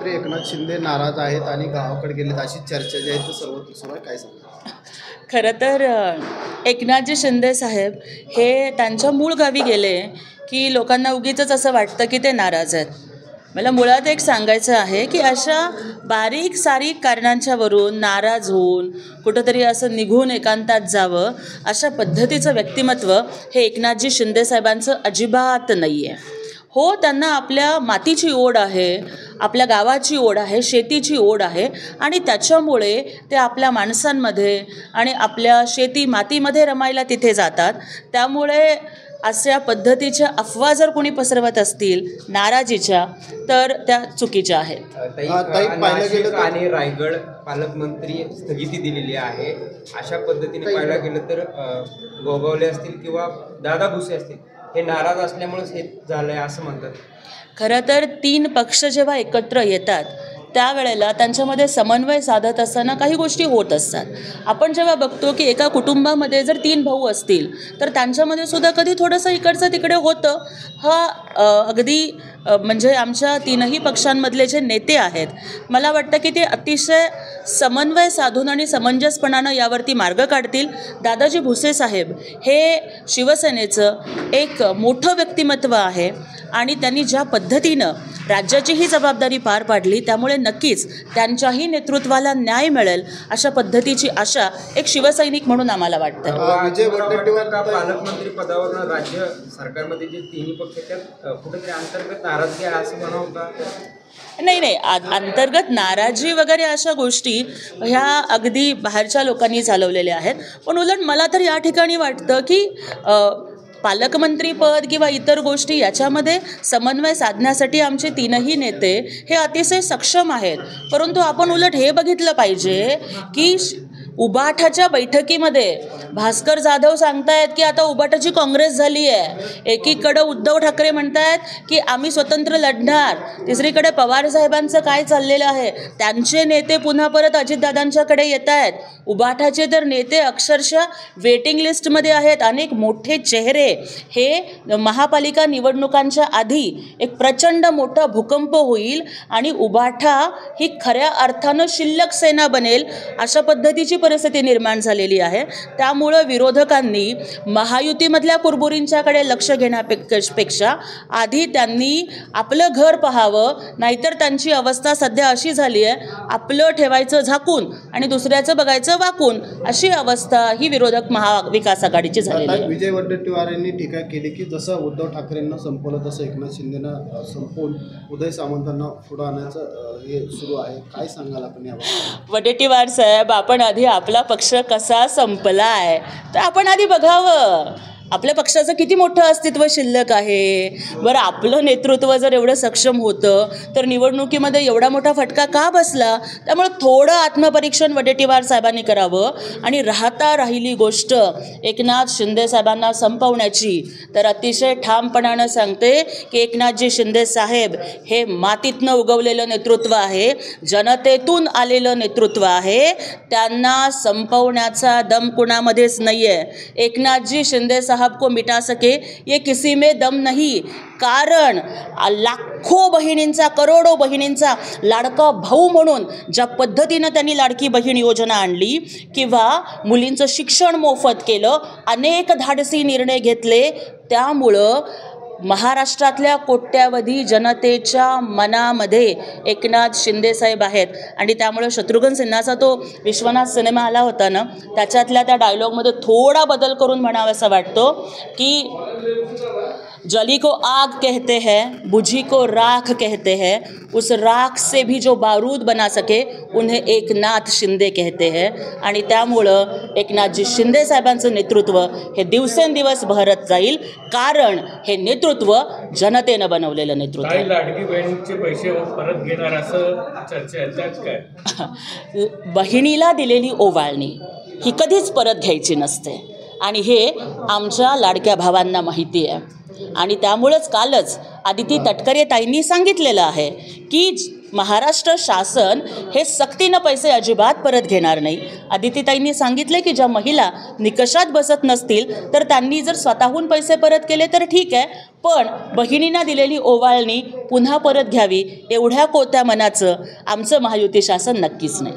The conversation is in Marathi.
मुख्यमंत्री एकनाथ शिंदे नाराज आहेत आणि गावाकडे गेलेत अशी चर्चा जी आहे ती सर्वत्र सुरू आहे, काय सांगा? खरं तर एकनाथजी शिंदे साहेब हे त्यांच्या मूळ गावी गेले की लोकांना उगीचच असं वाटतं की ते नाराज आहेत. मला मुळात एक सांगायचं आहे की अशा बारीक सारीक कारणांच्यावरून नाराज होऊन कुठंतरी असं निघून एकांतात जावं अशा पद्धतीचं व्यक्तिमत्व हे एकनाथजी शिंदे साहेबांचं अजिबात नाही आहे. हो, त्यांना आपल्या मातीची ओढ आहे, आपल्या गावाची ओढ आहे, शेतीची ओढ आहे आणि त्याच्यामुळे ते आपल्या माणसांमध्ये आणि आपल्या शेती मातीमध्ये रमायला तिथे जातात. त्यामुळे अशा पद्धतीच्या अफवा जर कोणी पसरवत असतील नाराजीच्या तर त्या चुकीच्या आहेत. आणि रायगड पालकमंत्री स्थगिती दिलेली आहे. अशा पद्धतीने पाहायला गेलं तर गोगावले असतील किंवा दादा भुसे असतील हे नाराज असल्यामुळेच हे झालंय असं म्हणतात. खरं तर 3 पक्ष जेव्हा एकत्र येतात त्यावेळेला त्यांच्यामध्ये समन्वय साधत असताना काही गोष्टी होत असतात. आपण जेव्हा बघतो की एका कुटुंबामध्ये जर 3 भाऊ असतील तर त्यांच्यामध्ये सुद्धा कधी थोडंसं इकडचं तिकडे होतं. हा अगदी म्हणजे आमच्या 3ही पक्षांमधले जे नेते आहेत मला वाटतं की ते अतिशय समन्वय साधून आणि समंजसपणानं यावरती मार्ग काढतील. दादाजी भुसे साहेब हे शिवसेनेचं एक मोठं व्यक्तिमत्व आहे आणि त्यांनी ज्या पद्धतीनं राज्याची ही जबाबदारी पार पाडली त्यामुळे नक्कीच त्यांच्याही नेतृत्वाला न्याय मिळेल अशा पद्धतीची आशा एक शिवसैनिक म्हणून आम्हाला वाटतं. पालकमंत्री पदावर राज्य सरकारमध्ये जे 3ही पक्ष त्यात कुठेतरी अंतर्गत नाराजगी आहे असं म्हणावं का? नाही, अंतर्गत नाराजी वगैरे अशा गोष्टी ह्या अगदी बाहेरच्या लोकांनी चालवलेल्या आहेत. पण उलट मला तर या ठिकाणी वाटतं की पालकमंत्रीपद किंवा इतर गोष्टी याच्यामध्ये समन्वय साधण्यासाठी आमचे 3ही नेते हे अतिशय सक्षम आहेत. परंतु आपण उलट हे बघितलं पाहिजे की उबाठाच्या बैठकीमध्ये भास्कर जाधव सांगतायत की आता उबाठाची काँग्रेस झाली आहे. एकीकडं उद्धव ठाकरे म्हणतायत की आम्ही स्वतंत्र लढणार. तिसरीकडे पवार साहेबांचं काय चाललेलं आहे, त्यांचे नेते पुन्हा परत अजितदादांच्याकडे येत आहेत. उबाठाचे तर नेते अक्षरशः वेटिंग लिस्टमध्ये आहेत. अनेक मोठे चेहरे हे महापालिका निवडणुकांच्या आधी एक प्रचंड मोठा भूकंप होईल आणि उबाठा ही खऱ्या अर्थानं शिल्लक सेना बनेल अशा पद्धतीची परिस्थिती निर्माण झालेली आहे. त्यामुळं विरोधकांनी महायुतीमधल्या कुरबुरींच्याकडे लक्ष घेण्यापेक्षा आधी त्यांनी आपलं घर पाहावं, नाहीतर त्यांची अवस्था सध्या अशी झाली आहे आपलं ठेवायचं झाकून आणि दुसऱ्याचं बघायचं वाकून अशी अवस्था ही विरोधक महाविकास आघाडीची झालेली आहे. विजय वडेट्टीवार यांनी टीका केली की जसं उद्धव ठाकरेंना संपवलं तसं एकनाथ शिंदेना संपवून उदय सामंतांना पुढं आणायचं हे सुरू आहे, काय सांगाल आपण यावर? वडेट्टीवार साहेब, आपण आधी आपला पक्ष कसा संपला आहे तर आपण आधी बघावं आपल्या पक्षाचं किती मोठं अस्तित्व शिल्लक आहे. बरं, आपलं नेतृत्व जर एवढं सक्षम होतं तर निवडणुकीमध्ये एवढा मोठा फटका का बसला? त्यामुळे थोडं आत्मपरीक्षण वडेट्टीवार साहेबांनी करावं. आणि राहिली गोष्ट एकनाथ शिंदे साहेबांना संपवण्याची तर अतिशय ठामपणानं सांगते की एकनाथजी शिंदे साहेब हे मातीतनं उगवलेलं नेतृत्व आहे, जनतेतून आलेलं नेतृत्व आहे. त्यांना संपवण्याचा दम कुणामध्येच नाही आहे. एकनाथजी शिंदे साहब को मिटा सके ये किसी में दम नहीं. कारण लाखो बहिणींचा, करोडो बहिणींचा लाडका भाऊ म्हणून ज्या पद्धतीनं त्यांनी लाडकी बहीण योजना आणली किंवा मुलींचं शिक्षण मोफत केलं, अनेक धाडसी निर्णय घेतले, त्यामुळं महाराष्ट्रातल्या कोट्यावधी जनतेच्या मनामध्ये एकनाथ शिंदे साहेब आहेत. आणि त्यामुळे शत्रुघ्न सिन्हाचा तो विश्वनाथ सिनेमा आला होता ना, त्याच्यातल्या त्या डायलॉगमध्ये थोडा बदल करून म्हणावासा वाटतो की जली को आग कहते हैं, बुझी को राख कहते हैं, उस राख से भी जो बारूद बना सके उन्हें एकनाथ शिंदे कहते हैं. आणि त्यामुळं एकनाथजी शिंदे साहेबांचं नेतृत्व हे दिवसेंदिवस बहरत जाईल, कारण हे नेतृत्व जनतेनं बनवलेलं नेतृत्व आहे. लाडकी बहिणीचे पैसे परत घेणार असं चर्चा आहे, त्याच काय? बहिणीला दिलेली ओवाळणी ही कधीच परत घ्यायची नसते आणि हे आमच्या लाडक्या भावांना माहिती आहे. आणि त्यामुळंच कालच आदिती तटकरे ताईंनी सांगितलेलं आहे की महाराष्ट्र शासन हे सक्तीनं पैसे अजिबात परत घेणार नाही. आदितीताईंनी सांगितले की ज्या महिला निकषात बसत नसतील तर त्यांनी जर स्वतःहून पैसे परत केले तर ठीक आहे, पण बहिणींना दिलेली ओवाळणी पुन्हा परत घ्यावी एवढ्या कोत्या मनाचं आमचं महायुती शासन नक्कीच नाही.